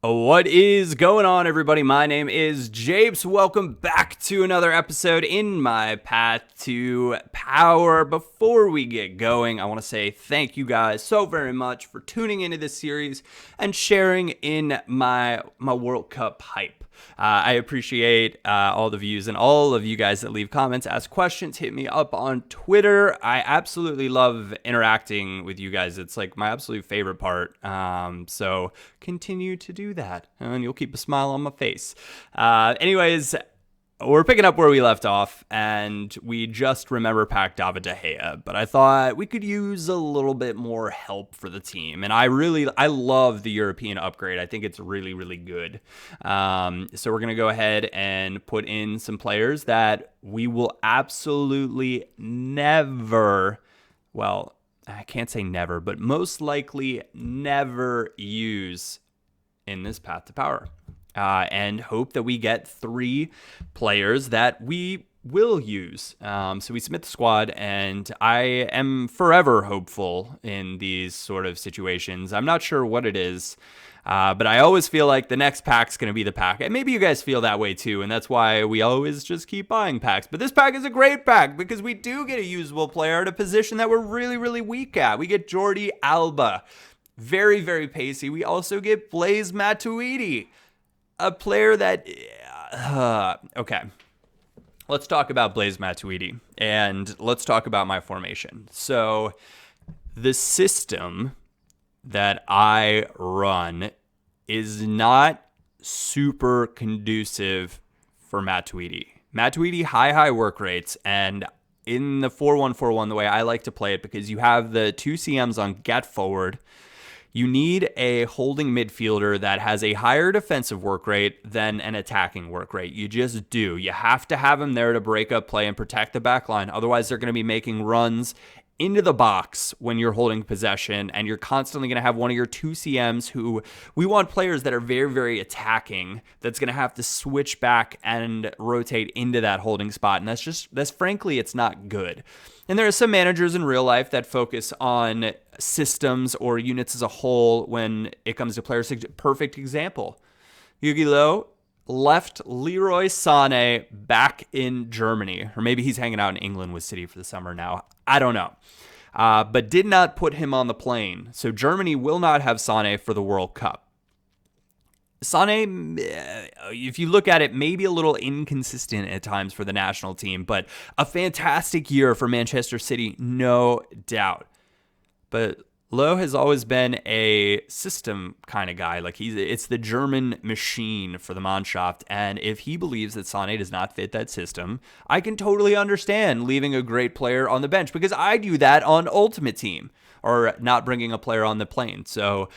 What is going on, everybody? My name is Japes. Welcome back to another episode in my path to power. Before we get going, I want to say thank you guys so very much for tuning into this series and sharing in my World Cup hype. I appreciate all the views and all of you guys that leave comments, ask questions, hit me up on Twitter. I absolutely love interacting with you guys. It's like my absolute favorite part. So continue to do that and you'll keep a smile on my face. Anyways, we're picking up where we left off, and we just remember packed David De Gea, but I thought we could use a little bit more help for the team, and I love the European upgrade. I think it's really, really good. So we're going to go ahead and put in some players that we will absolutely never, well, I can't say never, but most likely never use in this path to power. And hope that we get 3 players that we will use. So we submit the squad, and I am forever hopeful in these sort of situations. I'm not sure what it is, but I always feel like the next pack's going to be the pack. And maybe you guys feel that way too, and that's why we always just keep buying packs. But this pack is a great pack because we do get a usable player at a position that we're really, really weak at. We get Jordi Alba. Very, very pacey. We also get Blaise Matuidi. A player that, okay, let's talk about Blaise Matuidi, and let's talk about my formation. So the system that I run is not super conducive for Matuidi. Matuidi, high work rates, and in the 4-1-4-1, the way I like to play it, because you have the 2 CMs on get forward, you need a holding midfielder that has a higher defensive work rate than an attacking work rate. You just do. You have to have him there to break up play and protect the back line. Otherwise, they're going to be making runs into the box when you're holding possession, and you're constantly going to have one of your 2 CMs who we want players that are very, very attacking, that's going to have to switch back and rotate into that holding spot. And that's frankly, it's not good. And there are some managers in real life that focus on systems or units as a whole when it comes to players. Perfect example. Jogi Löw left Leroy Sané back in Germany, or maybe he's hanging out in England with City for the summer now. I don't know. But did not put him on the plane. So Germany will not have Sané for the World Cup. Sané, if you look at it, maybe a little inconsistent at times for the national team, but a fantastic year for Manchester City, no doubt. But Löw has always been a system kind of guy. Like it's the German machine for the Mannschaft. And if he believes that Sané does not fit that system, I can totally understand leaving a great player on the bench, because I do that on Ultimate Team, or not bringing a player on the plane. So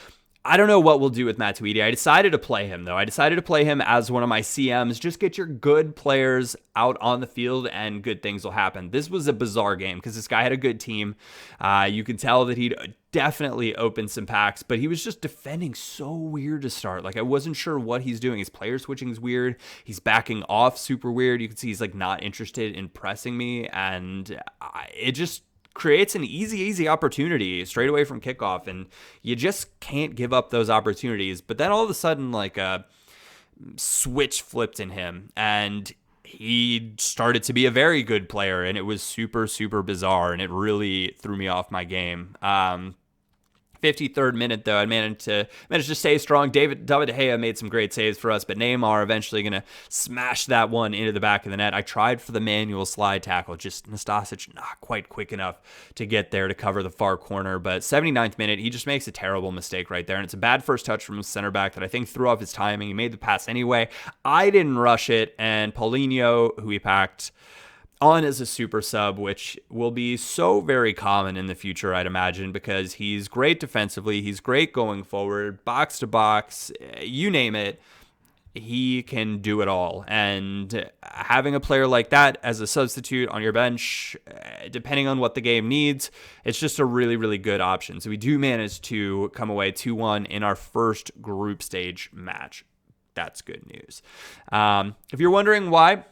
I don't know what we'll do with Matuidi. I decided to play him, though. I decided to play him as one of my CMs. Just get your good players out on the field and good things will happen. This was a bizarre game because this guy had a good team. You can tell that he'd definitely opened some packs, but he was just defending so weird to start. Like, I wasn't sure what he's doing. His player switching is weird. He's backing off super weird. You can see he's like not interested in pressing me, and it just creates an easy opportunity straight away from kickoff, and you just can't give up those opportunities. But then all of a sudden, like, a switch flipped in him, and he started to be a very good player, and it was super bizarre, and it really threw me off my game. 53rd minute, though, I managed to stay strong. David De Gea made some great saves for us, but Neymar eventually going to smash that one into the back of the net. I tried for the manual slide tackle, just Nastasic not quite quick enough to get there to cover the far corner. But 79th minute, he just makes a terrible mistake right there, and it's a bad first touch from the center back that I think threw off his timing. He made the pass anyway. I didn't rush it, and Paulinho, who he packed on as a super sub, which will be so very common in the future, I'd imagine, because he's great defensively, he's great going forward, box to box, you name it, he can do it all. And having a player like that as a substitute on your bench, depending on what the game needs, it's just a really good option. So we do manage to come away 2-1 in our first group stage match. That's good news. If you're wondering why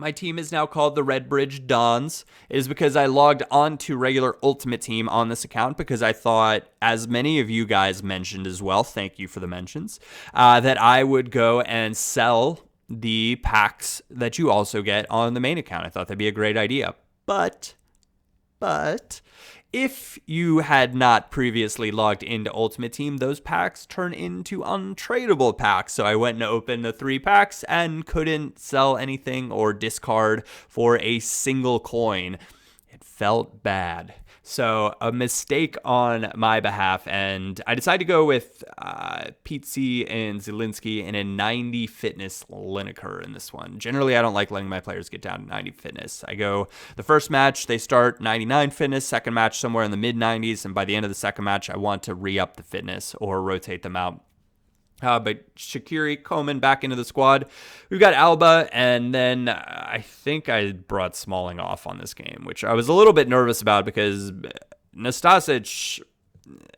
My team is now called the Red Bridge Dons. It is because I logged on to regular Ultimate Team on this account because I thought, as many of you guys mentioned as well, thank you for the mentions, that I would go and sell the packs that you also get on the main account. I thought that'd be a great idea. But if you had not previously logged into Ultimate Team, those packs turn into untradeable packs. So I went and opened the 3 packs and couldn't sell anything or discard for a single coin. It felt bad. So a mistake on my behalf, and I decided to go with Pizzi and Zielinski in a 90 fitness Lineker in this one. Generally, I don't like letting my players get down to 90 fitness. I go the first match, they start 99 fitness, second match somewhere in the mid-90s, and by the end of the second match, I want to re-up the fitness or rotate them out. But Shaqiri, Coman back into the squad. We've got Alba, and then I think I brought Smalling off on this game, which I was a little bit nervous about because Nastasic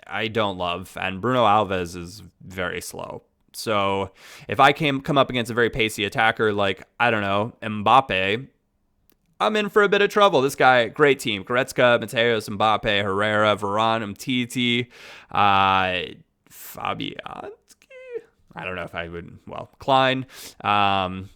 I don't love, and Bruno Alves is very slow. So if I come up against a very pacey attacker like, I don't know, Mbappe, I'm in for a bit of trouble. This guy, great team. Goretzka, Mateos, Mbappe, Herrera, Varane, Umtiti, Fabian. I don't know if I would, Klein, and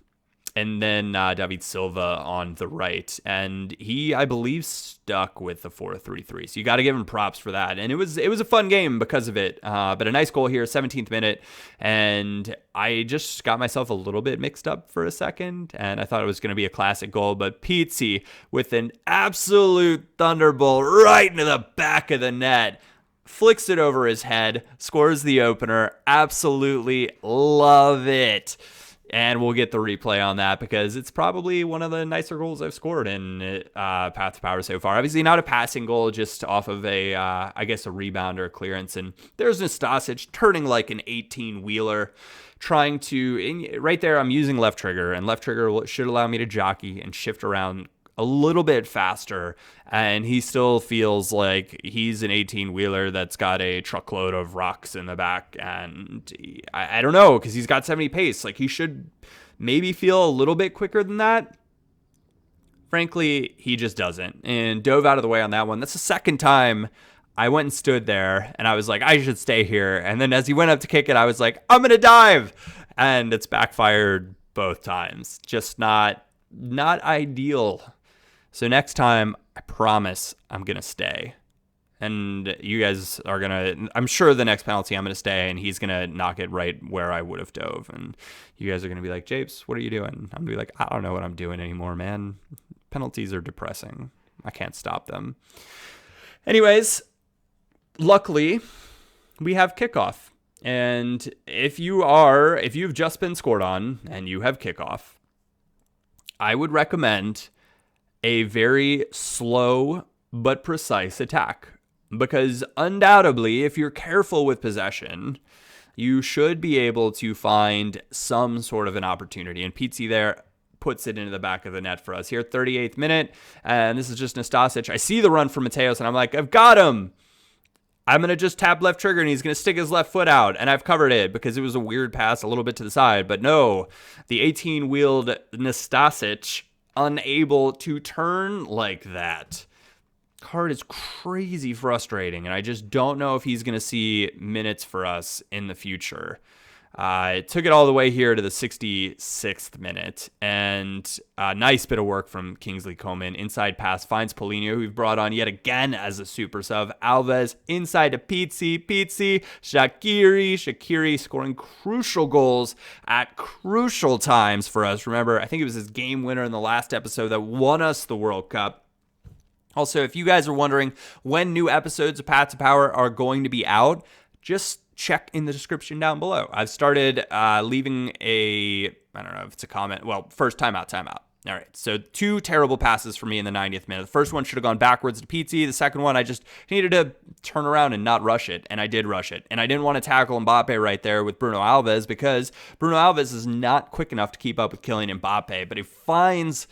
then David Silva on the right. And he, I believe, stuck with the 4-3-3. So you got to give him props for that. And it was a fun game because of it. But a nice goal here, 17th minute. And I just got myself a little bit mixed up for a second. And I thought it was going to be a classic goal. But Pizzi with an absolute thunderbolt right into the back of the net. Flicks it over his head, scores the opener. Absolutely love it. And we'll get the replay on that because it's probably one of the nicer goals I've scored in Path to Power so far. Obviously not a passing goal, just off of a rebound or a clearance. And there's Nastasic turning like an 18-wheeler, trying to, right there I'm using left trigger, and left trigger should allow me to jockey and shift around a little bit faster, and he still feels like he's an 18-wheeler that's got a truckload of rocks in the back, and I don't know, because he's got 70 pace. Like, he should maybe feel a little bit quicker than that. Frankly, he just doesn't, and dove out of the way on that one. That's the second time I went and stood there, and I was like, I should stay here, and then as he went up to kick it, I was like, I'm gonna dive, and it's backfired both times. Just not ideal. So next time, I promise I'm going to stay. And you guys are going to, I'm sure the next penalty I'm going to stay, and he's going to knock it right where I would have dove. And you guys are going to be like, Japes, what are you doing? I'm going to be like, I don't know what I'm doing anymore, man. Penalties are depressing. I can't stop them. Anyways, luckily, we have kickoff. And if you've just been scored on and you have kickoff, I would recommend a very slow but precise attack, because undoubtedly, if you're careful with possession, you should be able to find some sort of an opportunity. And Pizzi there puts it into the back of the net for us here, 38th minute, and this is just Nastasic. I see the run from Mateos, and I'm like, I've got him. I'm going to just tap left trigger, and he's going to stick his left foot out, and I've covered it because it was a weird pass a little bit to the side. But no, the 18-wheeled Nastasic unable to turn like that. Card is crazy frustrating, and I just don't know if he's going to see minutes for us in the future. It took it all the way here to the 66th minute, and a nice bit of work from Kingsley Coman. Inside pass finds Paulinho, who we've brought on yet again as a super sub. Alves inside to Pizzi, Shaqiri scoring crucial goals at crucial times for us. Remember, I think it was his game winner in the last episode that won us the World Cup. Also, if you guys are wondering when new episodes of Path to Power are going to be out, just check in the description down below. I've started leaving I don't know if it's a comment. Well, first timeout. All right, so 2 terrible passes for me in the 90th minute. The first one should have gone backwards to Pizzi. The second one, I just needed to turn around and not rush it, and I did rush it. And I didn't want to tackle Mbappe right there with Bruno Alves because Bruno Alves is not quick enough to keep up with Kylian Mbappe, but he finds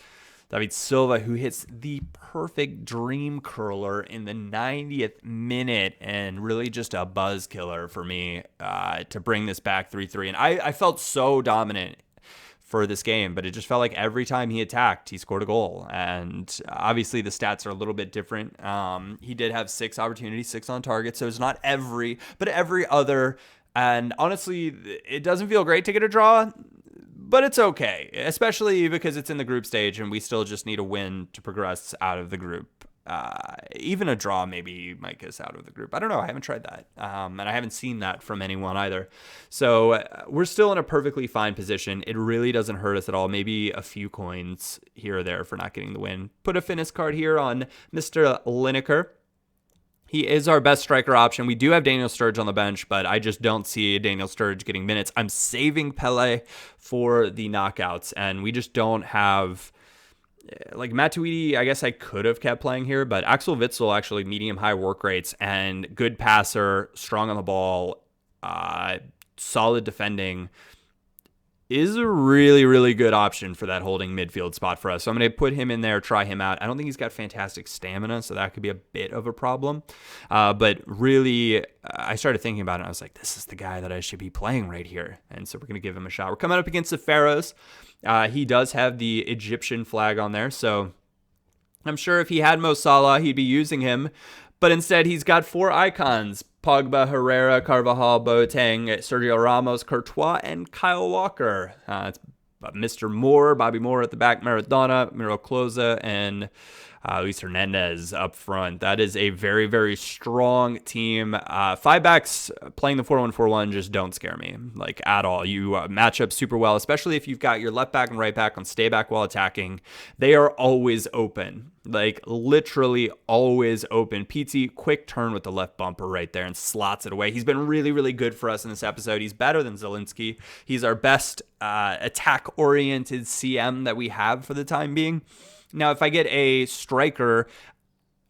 David Silva, who hits the perfect dream curler in the 90th minute, and really just a buzz killer for me to bring this back 3-3. And I felt so dominant for this game, but it just felt like every time he attacked, he scored a goal. And obviously the stats are a little bit different. He did have 6 opportunities, 6 on target, so it's not every, but every other. And honestly, it doesn't feel great to get a draw, but it's okay, especially because it's in the group stage and we still just need a win to progress out of the group. Even a draw maybe might get us out of the group. I don't know. I haven't tried that. And I haven't seen that from anyone either. So we're still in a perfectly fine position. It really doesn't hurt us at all. Maybe a few coins here or there for not getting the win. Put a fitness card here on Mr. Lineker. He is our best striker option. We do have Daniel Sturridge on the bench, but I just don't see Daniel Sturridge getting minutes. I'm saving Pele for the knockouts, and we just don't have... Like Matuidi, I guess I could have kept playing here, but Axel Witsel actually medium-high work rates and good passer, strong on the ball, solid defending, is a really, really good option for that holding midfield spot for us. So I'm going to put him in there, try him out. I don't think he's got fantastic stamina, so that could be a bit of a problem. But really, I started thinking about it, and I was like, this is the guy that I should be playing right here. And so we're going to give him a shot. We're coming up against the Pharaohs. He does have the Egyptian flag on there, so I'm sure if he had Mo Salah, he'd be using him. But instead, he's got 4 icons: Pogba, Herrera, Carvajal, Boateng, Sergio Ramos, Courtois, and Kyle Walker. It's Mr. Moore, Bobby Moore at the back, Maradona, Miro Klose, and Luis Hernandez up front. That is a very, very strong team. 5 backs playing the 4-1-4-1 just don't scare me, like, at all. You match up super well, especially if you've got your left back and right back on stay back while attacking. They are always open, like literally always open. Pizzi, quick turn with the left bumper right there and slots it away. He's been really, really good for us in this episode. He's better than Zielinski. He's our best attack-oriented CM that we have for the time being. Now, if I get a striker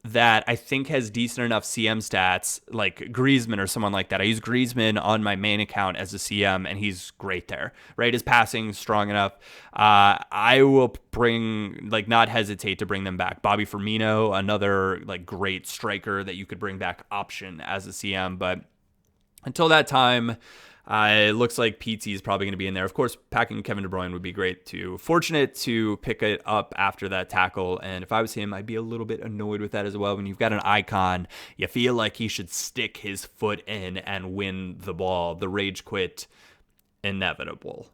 that I think has decent enough CM stats, like Griezmann or someone like that, I use Griezmann on my main account as a CM, and he's great there, right? His passing strong enough. I will not hesitate to bring them back. Bobby Firmino, another like great striker that you could bring back option as a CM, but until that time, it looks like PT is probably going to be in there. Of course, packing Kevin De Bruyne would be great too. Fortunate to pick it up after that tackle, and if I was him, I'd be a little bit annoyed with that as well. When you've got an icon, you feel like he should stick his foot in and win the ball. The rage quit, inevitable.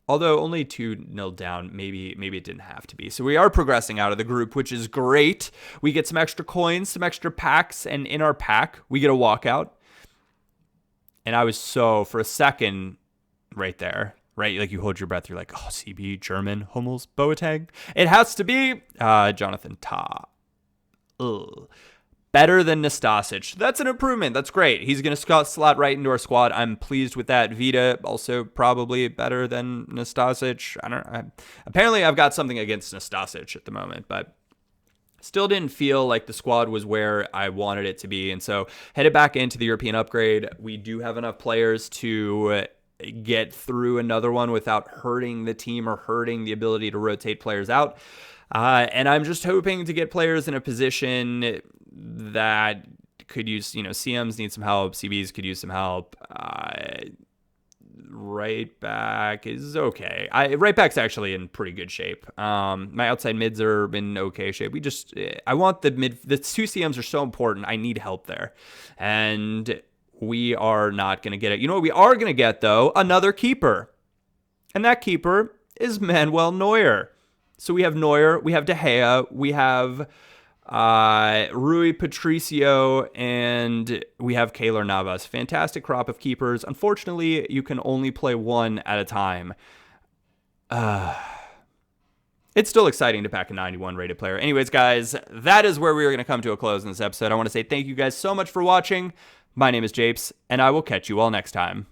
Although only 2-0 down, maybe it didn't have to be. So we are progressing out of the group, which is great. We get some extra coins, some extra packs, and in our pack, we get a walkout. And I was for a second right there, right? Like you hold your breath. You're like, oh, CB, German, Hummels, Boateng. It has to be Jonathan Tah. Ugh. Better than Nastasic. That's an improvement. That's great. He's going to slot right into our squad. I'm pleased with that. Vida, also probably better than Nastasic. Apparently, I've got something against Nastasic at the moment, but still didn't feel like the squad was where I wanted it to be. And so headed back into the European upgrade. We do have enough players to get through another one without hurting the team or hurting the ability to rotate players out. And I'm just hoping to get players in a position that could use, CMs need some help. CBs could use some help. Right back is okay. Right back's actually in pretty good shape. My outside mids are in okay shape. I want the 2 CMs are so important. I need help there. And we are not going to get it. You know what we are going to get, though? Another keeper. And that keeper is Manuel Neuer. So we have Neuer, we have De Gea, we have Rui Patricio, and we have Keylor Navas. Fantastic crop of keepers. Unfortunately, you can only play one at a time. It's still exciting to pack a 91 rated player. Anyways, guys, that is where we are going to come to a close in this episode. I want to say thank you guys so much for watching. My name is Japes, and I will catch you all next time.